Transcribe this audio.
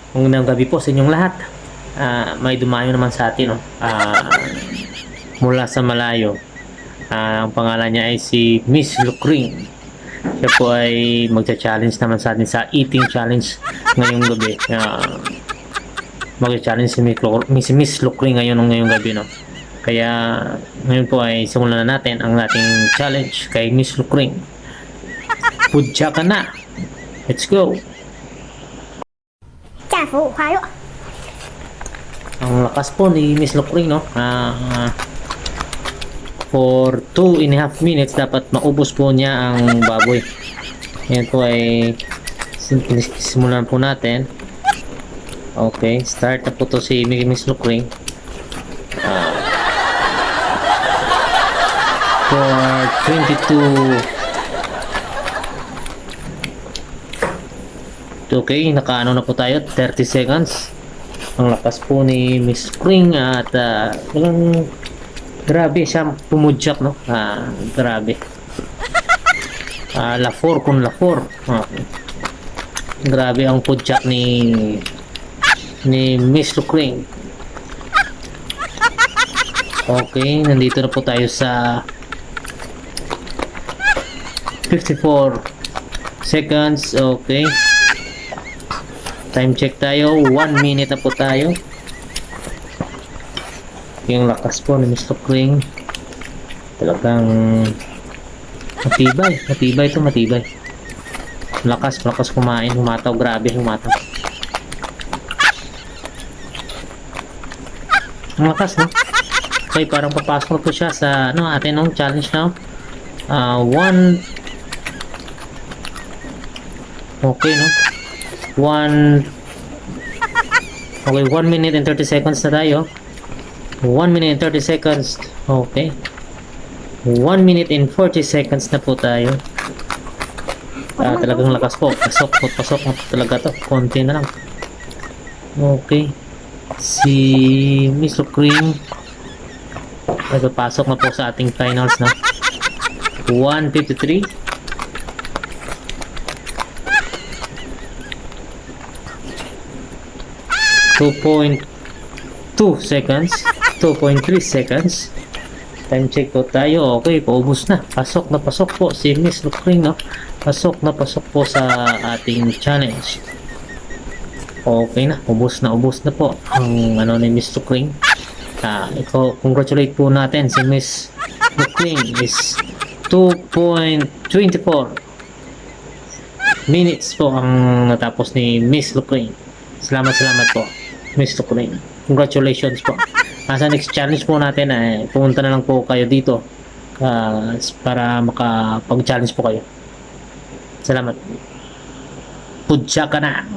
Magandang gabi po sa inyong lahat. May dumayo naman sa atin, no? Mula sa malayo. Ang pangalan niya ay si Miss Lucring. Siya po ay magcha-challenge naman sa atin sa eating challenge ngayong gabi. Magcha-challenge si Miss Lucring ngayong gabi, no? Kaya ngayon po ay simulan na natin ang ating challenge kay Miss Lucring. Pudya ka na! Let's go! 战斧花肉， Ang lakas po ni Miss Lucring, no? For 2.5 minutes dapat maubos po niya ang baboy. Yan po ay simulan po natin. Okay, start na po to si Miss Lucring. For 22. Okay, nakaano na po tayo, 30 seconds. Ang lakas po ni Miss Spring at walang grabe siya pumudyak, no? Grabe. Lafor kung lafor. Grabe ang pudyak ni Miss Lucring. Okay, nandito na po tayo sa 54 seconds. Okay. Time check tayo. 1 minute na po tayo. Yung lakas po ni Mr. Kring. Talagang matibay. Matibay ito, matibay. Lakas kumain. Humataw. Grabe, humataw. Ang lakas, no? Okay, parang papasok na po siya sa atin ng challenge now. Okay, no? 1 minute and 30 seconds na tayo. 1 minute and 30 seconds. Okay. 1 minute and 40 seconds na po tayo. Talagang lakas po. Pasok na po talaga to. Konti na lang. Okay. Si Miss Lucring nagpapasok na po sa ating finals na. 1:53. 2.2 seconds, 2.3 seconds. Time check po tayo. Okay, paubos na. Pasok na pasok po si Miss Lucring, no? Pasok na pasok po sa ating challenge. Okay na, ubos na po ang ni Miss Lucring. Congratulate po natin si Miss Lucring is 2.24 minutes po ang natapos ni Miss Lucring. Salamat po, Miss Lucring. Congratulations po. Sa next challenge po natin pumunta na lang po kayo dito para makapag-challenge po kayo. Salamat. Pudya ka na!